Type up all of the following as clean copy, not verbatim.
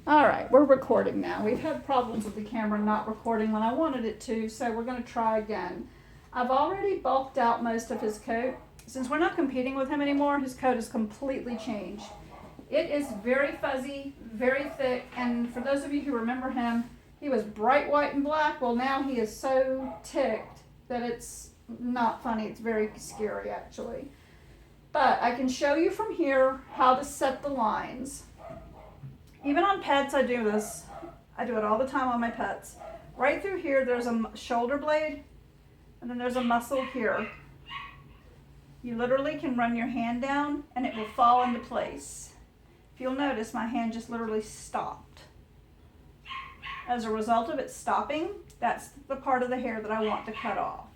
All right, we're recording now. We've had problems with the camera not recording when I wanted it to, so we're going to try again. I've already bulked out most of his coat. Since we're not competing with him anymore, his coat has completely changed. It is very fuzzy, very thick, and for those of you who remember him, he was bright white and black. Well, now he is so ticked that it's not funny. It's very scary, actually. But I can show you from here how to set the lines. Even on pets, I do this. I do it all the time on my pets. Right through here, there's a shoulder blade, and then there's a muscle here. You literally can run your hand down, and it will fall into place. If you'll notice, my hand just literally stopped. As a result of it stopping, that's the part of the hair that I want to cut off.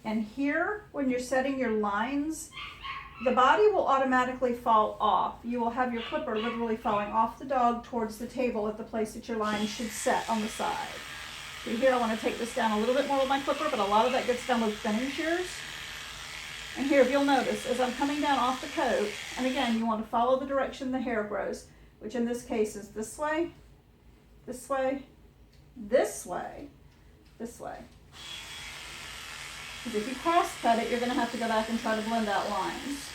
And here, when you're setting your lines, the body will automatically fall off. You will have your clipper literally falling off the dog towards the table at the place that your line should set on the side. So here I want to take this down a little bit more with my clipper, but a lot of that gets done with thinning shears. And here, if you'll notice, as I'm coming down off the coat, and again, you want to follow the direction the hair grows, which in this case is this way, this way, this way, this way. Because if you cross cut it, you're going to have to go back and try to blend out lines.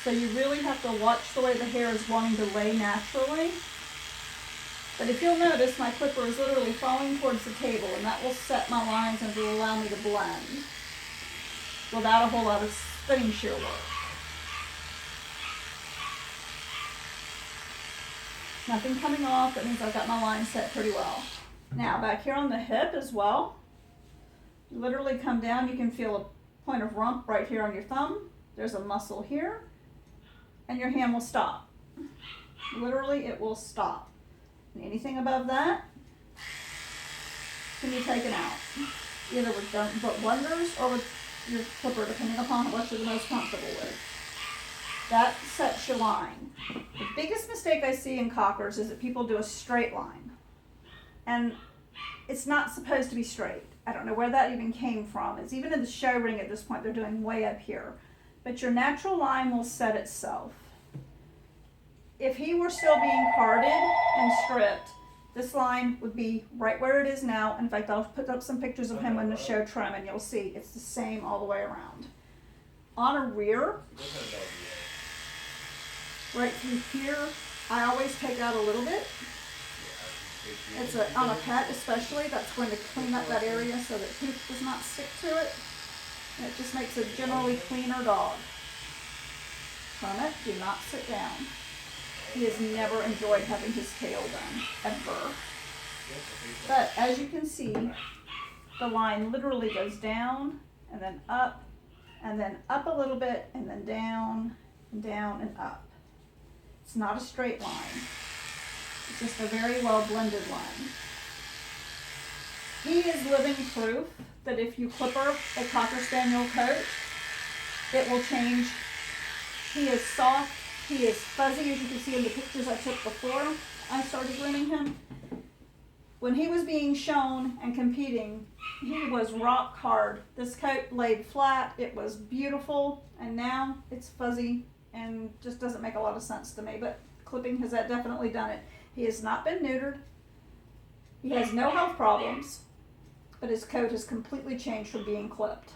So you really have to watch the way the hair is wanting to lay naturally. But if you'll notice, my clipper is literally falling towards the table, and that will set my lines and will allow me to blend without a whole lot of spinning shear work. Nothing coming off, that means I've got my line set pretty well. Now back here on the hip as well, you literally come down, you can feel a point of rump right here on your thumb. There's a muscle here, and your hand will stop. Literally, it will stop. And anything above that can be taken out, either with blenders or with your clipper, depending upon what you're the most comfortable with. That sets your line. The biggest mistake I see in cockers is that people do a straight line. And it's not supposed to be straight. I don't know where that even came from. It's even in the show ring at this point, they're doing way up here. But your natural line will set itself. If he were still being carded and stripped, this line would be right where it is now. In fact, I'll put up some pictures of him in the show trim, and you'll see it's the same all the way around. On a rear, right through here, I always take out a little bit. On a pet especially, that's going to clean up that area so that poop does not stick to it. And it just makes a generally cleaner dog. Kermit, do not sit down. He has never enjoyed having his tail done, ever. But as you can see, the line literally goes down and then up a little bit and then down and down and up. It's not a straight line. It's just a very well blended line. He is living proof that if you clipper a Cocker Spaniel coat, it will change. He is soft. He is fuzzy, as you can see in the pictures I took before I started grooming him. When he was being shown and competing, he was rock hard. This coat laid flat. It was beautiful, and now it's fuzzy and just doesn't make a lot of sense to me, but clipping has definitely done it. He has not been neutered. He has no health problems, but his coat has completely changed from being clipped.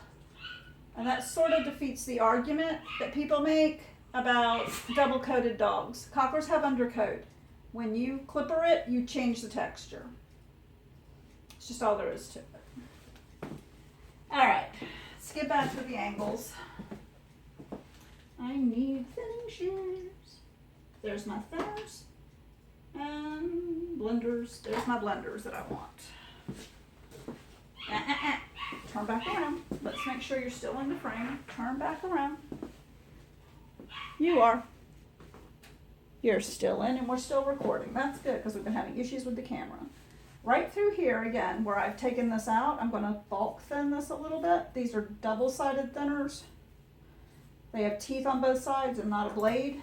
And that sort of defeats the argument that people make about double-coated dogs. Cockers have undercoat. When you clipper it, you change the texture. It's just all there is to it. All right, let's get back to the angles. I need thinning shears. There's my thinners and blenders. There's my blenders that I want. Turn back around. Let's make sure you're still in the frame. Turn back around. You are. You're still in and we're still recording. That's good because we've been having issues with the camera. Right through here again, where I've taken this out, I'm going to bulk thin this a little bit. These are double-sided thinners. They have teeth on both sides and not a blade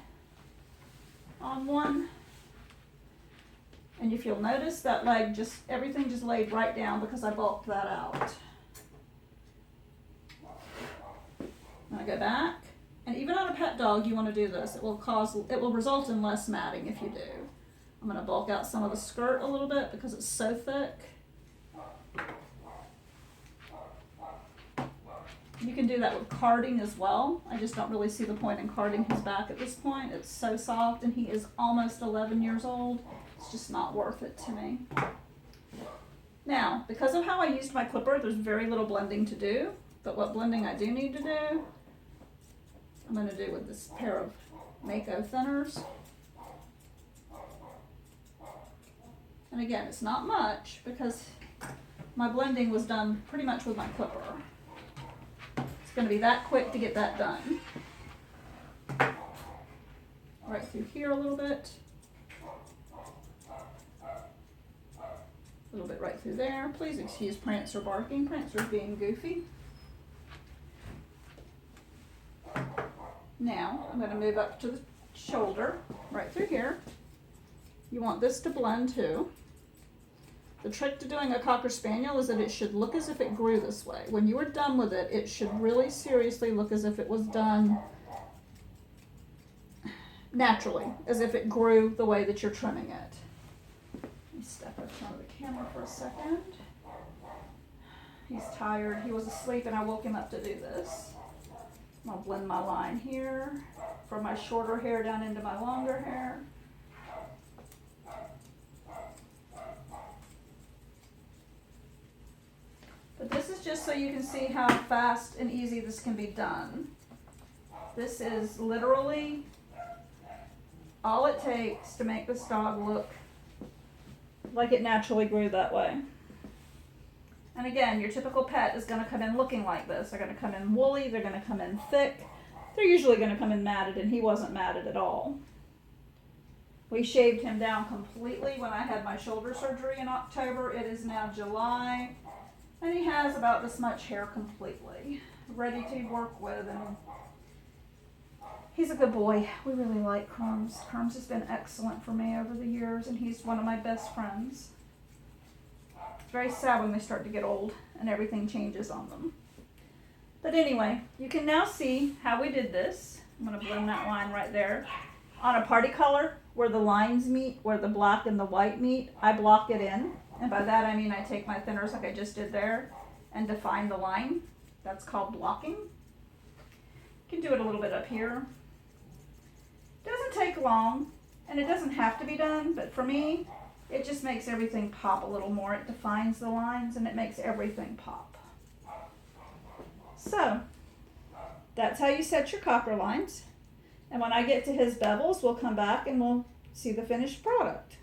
on one. And if you'll notice, that leg everything just laid right down because I bulked that out. I'm going to go back And even on a pet dog, you want to do this. It will result in less matting if you do. I'm going to bulk out some of the skirt a little bit because it's so thick. You can do that with carding as well. I just don't really see the point in carding his back at this point. It's so soft, and he is almost 11 years old. It's just not worth it to me. Now, because of how I used my clipper, there's very little blending to do. But what blending I do need to do, I'm going to do with this pair of Mako thinners. And again, it's not much because my blending was done pretty much with my clipper. It's going to be that quick to get that done. Right through here a little bit. A little bit right through there. Please excuse Prancer barking. Prancer's being goofy. Now, I'm going to move up to the shoulder, right through here. You want this to blend too. The trick to doing a Cocker Spaniel is that it should look as if it grew this way. When you are done with it, it should really seriously look as if it was done naturally, as if it grew the way that you're trimming it. Let me step up front of the camera for a second. He's tired. He was asleep and I woke him up to do this. I'll blend my line here from my shorter hair down into my longer hair. But this is just so you can see how fast and easy this can be done. This is literally all it takes to make this dog look like it naturally grew that way. And again, your typical pet is going to come in looking like this. They're going to come in woolly, they're going to come in thick. They're usually going to come in matted, and he wasn't matted at all. We shaved him down completely when I had my shoulder surgery in October. It is now July, and he has about this much hair completely, ready to work with. And he's a good boy. We really like Crumbs. Crumbs has been excellent for me over the years, and he's one of my best friends. It's very sad when they start to get old and everything changes on them. But anyway, you can now see how we did this. I'm going to blend that line right there. On a party color, where the lines meet, where the black and the white meet, I block it in. And by that I mean I take my thinners like I just did there and define the line. That's called blocking. You can do it a little bit up here. It doesn't take long, and it doesn't have to be done, but for me, it just makes everything pop a little more. It defines the lines and it makes everything pop. So, that's how you set your Cocker lines. And when I get to his bevels, we'll come back and we'll see the finished product.